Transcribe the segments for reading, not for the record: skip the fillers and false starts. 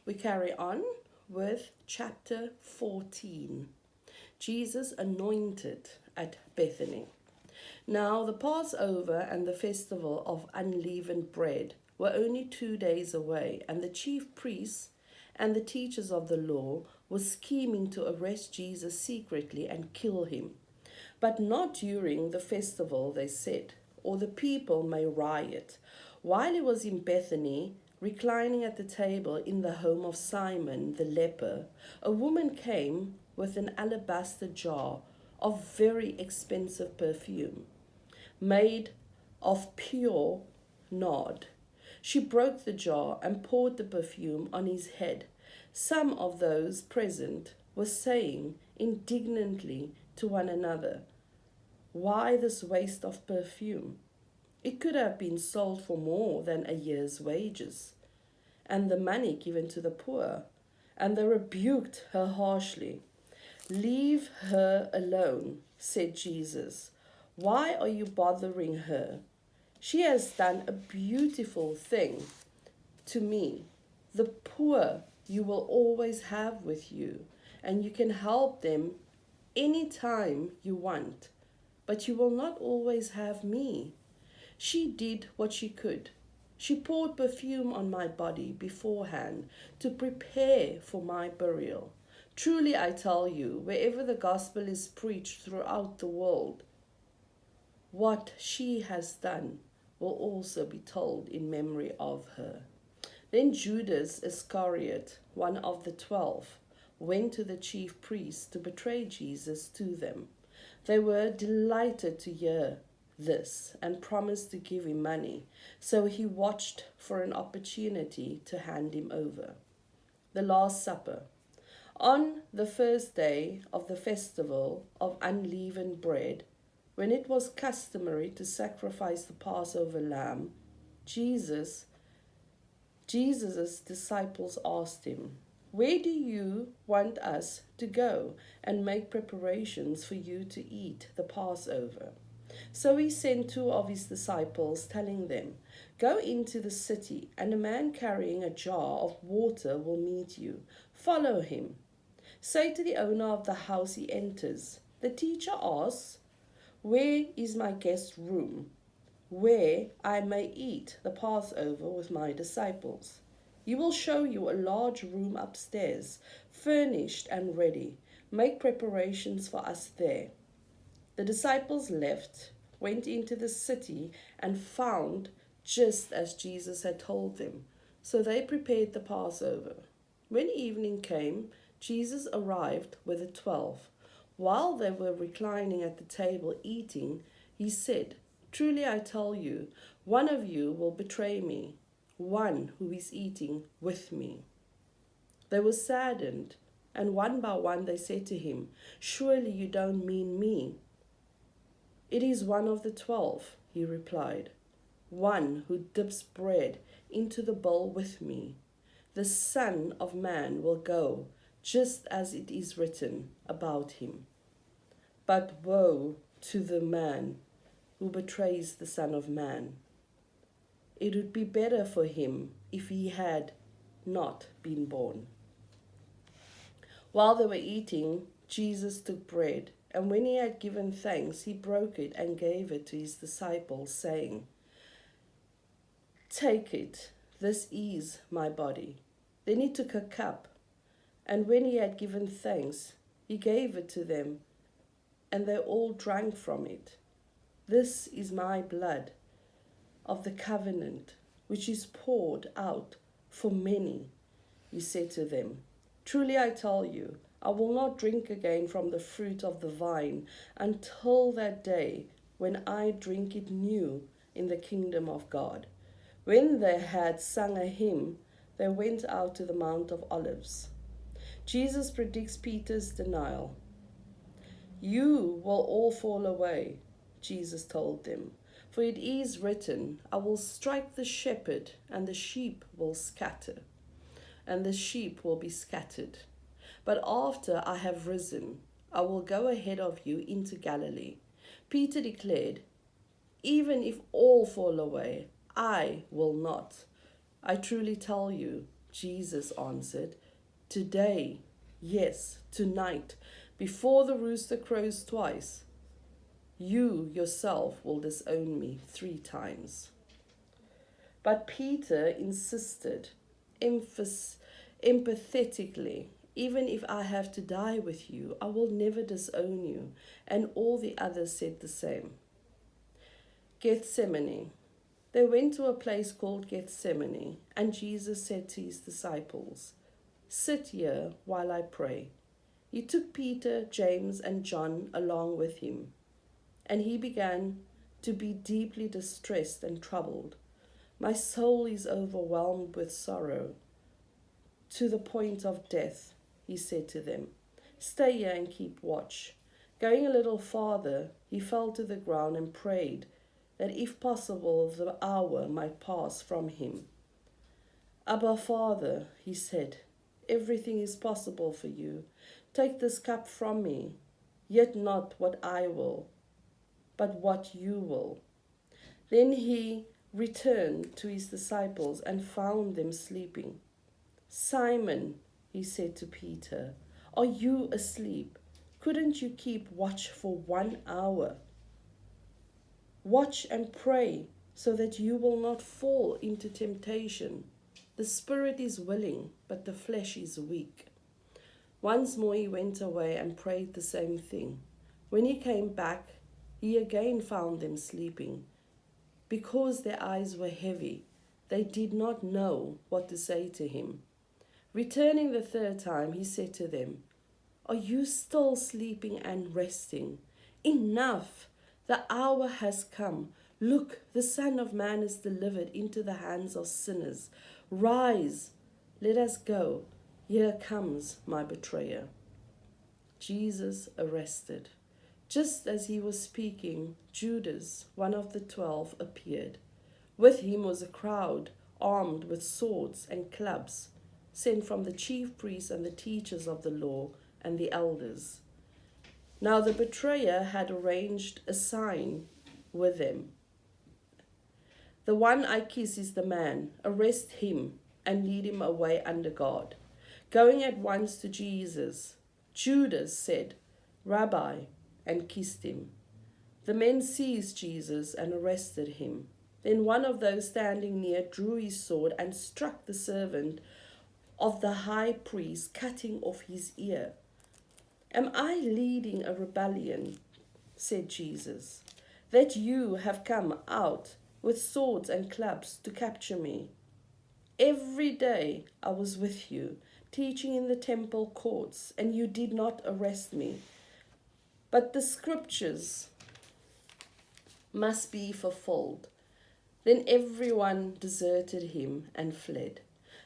We carry on with chapter 14. Jesus anointed at Bethany. Now the Passover and the festival of unleavened bread were only 2 days away, and the chief priests and the teachers of the law were scheming to arrest Jesus secretly and kill him. But not during the festival, they said, or the people may riot. While he was in Bethany, reclining at the table in the home of Simon the leper, a woman came with an alabaster jar of very expensive perfume, made of pure nard. She broke the jar and poured the perfume on his head. Some of those present were saying indignantly to one another, "Why this waste of perfume? It could have been sold for more than a year's wages, and the money given to the poor." And they rebuked her harshly. "Leave her alone," said Jesus. "Why are you bothering her? She has done a beautiful thing to me. The poor you will always have with you, and you can help them any time you want, but you will not always have me. She did what she could. She poured perfume on my body beforehand to prepare for my burial. Truly I tell you, wherever the gospel is preached throughout the world, what she has done will also be told in memory of her." Then Judas Iscariot, one of the 12, went to the chief priests to betray Jesus to them. They were delighted to hear this and promised to give him money, so he watched for an opportunity to hand him over. The Last Supper. On the first day of the festival of unleavened bread, when it was customary to sacrifice the Passover lamb, Jesus' disciples asked him, "Where do you want us to go and make preparations for you to eat the Passover?" So he sent 2 of his disciples, telling them, "Go into the city, and a man carrying a jar of water will meet you. Follow him. Say to the owner of the house he enters, 'The teacher asks, where is my guest room, where I may eat the Passover with my disciples? He will show you a large room upstairs, furnished and ready. Make preparations for us there.' The disciples left, went into the city, and found just as Jesus had told them. So they prepared the Passover. When evening came, Jesus arrived with the 12. While they were reclining at the table eating, he said, 'Truly I tell you, one of you will betray me, one who is eating with me.' They were saddened, and one by one they said to him, 'Surely you don't mean me?' 'It is one of the 12, he replied, "one who dips bread into the bowl with me. The Son of Man will go, just as it is written about him. But woe to the man who betrays the Son of Man. It would be better for him if he had not been born." While they were eating, Jesus took bread, and when he had given thanks, he broke it and gave it to his disciples, saying, "Take it, this is my body." Then he took a cup, and when he had given thanks, he gave it to them, and they all drank from it. "This is my blood of the covenant, which is poured out for many," he said to them. "Truly I tell you, I will not drink again from the fruit of the vine until that day when I drink it new in the kingdom of God." When they had sung a hymn, they went out to the Mount of Olives. Jesus predicts Peter's denial. "You will all fall away," Jesus told them, "for it is written, 'I will strike the shepherd, and the sheep will scatter, and the sheep will be scattered.' But after I have risen, I will go ahead of you into Galilee." Peter declared, "Even if all fall away, I will not." "I truly tell you," Jesus answered, "Today, yes, tonight, before the rooster crows twice, you yourself will disown me 3 times." But Peter insisted, empathetically, "Even if I have to die with you, I will never disown you." And all the others said the same. Gethsemane. They went to a place called Gethsemane, and Jesus said to his disciples, "Sit here while I pray." He took Peter, James, and John along with him, and he began to be deeply distressed and troubled. "My soul is overwhelmed with sorrow, to the point of death," he said to them. "Stay here and keep watch." Going a little farther, he fell to the ground and prayed that if possible the hour might pass from him. "Abba, Father," he said, "everything is possible for you. Take this cup from me, yet not what I will, but what you will." Then he returned to his disciples and found them sleeping. "Simon," he said to Peter, "are you asleep? Couldn't you keep watch for 1 hour? Watch and pray so that you will not fall into temptation. The spirit is willing, but the flesh is weak." Once more he went away and prayed the same thing. When he came back, he again found them sleeping. Because their eyes were heavy, they did not know what to say to him. Returning the 3rd time, he said to them, "Are you still sleeping and resting? Enough! The hour has come. Look, the Son of Man is delivered into the hands of sinners. Rise, let us go. Here comes my betrayer." Jesus arrested. Just as he was speaking, Judas, one of the 12, appeared. With him was a crowd armed with swords and clubs, sent from the chief priests and the teachers of the law and the elders. Now the betrayer had arranged a sign with them. "The one I kiss is the man. Arrest him and lead him away under guard." Going at once to Jesus, Judas said, "Rabbi," and kissed him. The men seized Jesus and arrested him. Then one of those standing near drew his sword and struck the servant of the high priest, cutting off his ear. "Am I leading a rebellion," said Jesus, "that you have come out with swords and clubs to capture me? Every day I was with you, teaching in the temple courts, and you did not arrest me. But the scriptures must be fulfilled." Then everyone deserted him and fled.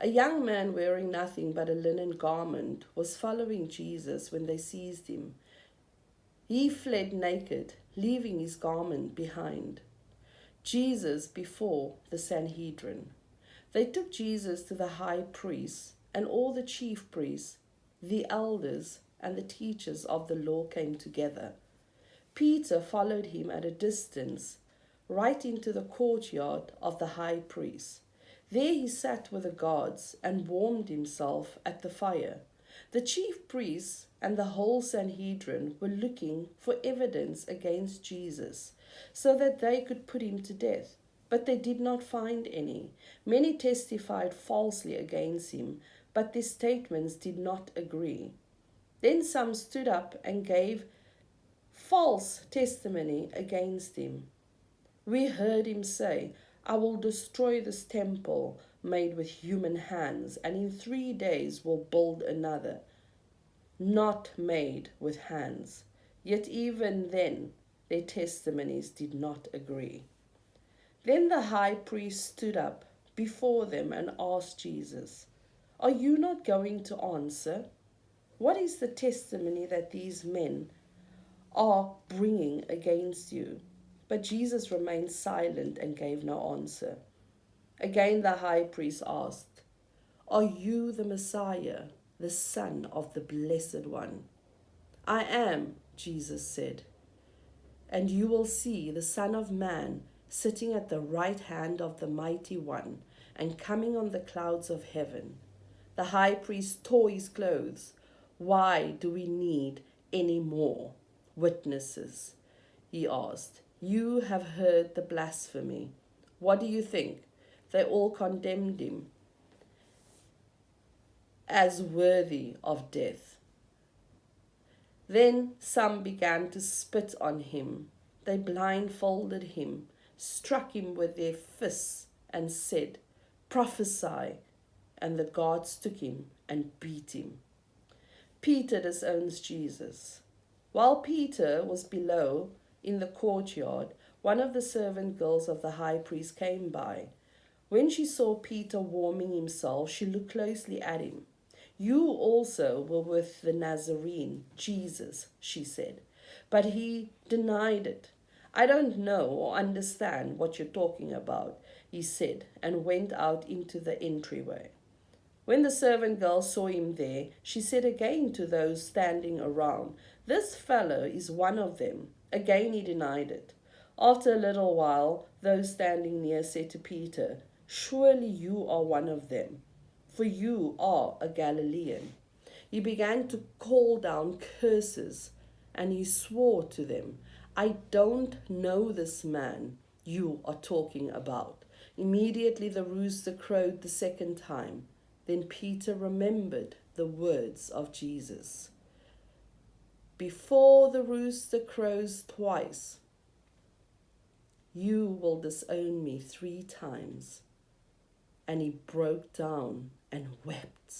A young man wearing nothing but a linen garment was following Jesus when they seized him. He fled naked, leaving his garment behind. Jesus before the Sanhedrin. They took Jesus to the high priest, and all the chief priests, the elders, and the teachers of the law came together. Peter followed him at a distance, right into the courtyard of the high priest. There he sat with the guards and warmed himself at the fire. The chief priests and the whole Sanhedrin were looking for evidence against Jesus, so that they could put him to death. But they did not find any. Many testified falsely against him, but their statements did not agree. Then some stood up and gave false testimony against him. "We heard him say, 'I will destroy this temple made with human hands, and in 3 days will build another, not made with hands.' Yet even then their testimonies did not agree." Then the high priest stood up before them and asked Jesus, "Are you not going to answer? What is the testimony that these men are bringing against you?" But Jesus remained silent and gave no answer. Again the high priest asked, "Are you the Messiah, the Son of the Blessed One?" "I am," Jesus said, "and you will see the Son of Man sitting at the right hand of the Mighty One and coming on the clouds of heaven." The high priest tore his clothes. Why do we need any more witnesses? He asked. You have heard the blasphemy. What do you think? They all condemned him as worthy of death. Then some began to spit on him. They blindfolded him, struck him with their fists, and said, Prophesy. And the guards took him and beat him. Peter disowns Jesus. While Peter was below in the courtyard, one of the servant girls of the high priest came by. When she saw Peter warming himself, she looked closely at him. You also were with the Nazarene, Jesus, she said. But he denied it. I don't know or understand what you're talking about, he said, and went out into the entryway. When the servant girl saw him there, she said again to those standing around, This fellow is one of them. Again he denied it. After a little while, those standing near said to Peter, Surely you are one of them, for you are a Galilean. He began to call down curses, and he swore to them, I don't know this man you are talking about. Immediately the rooster crowed the second time. Then Peter remembered the words of Jesus. Before the rooster crows twice, you will disown me 3 times. And he broke down and wept.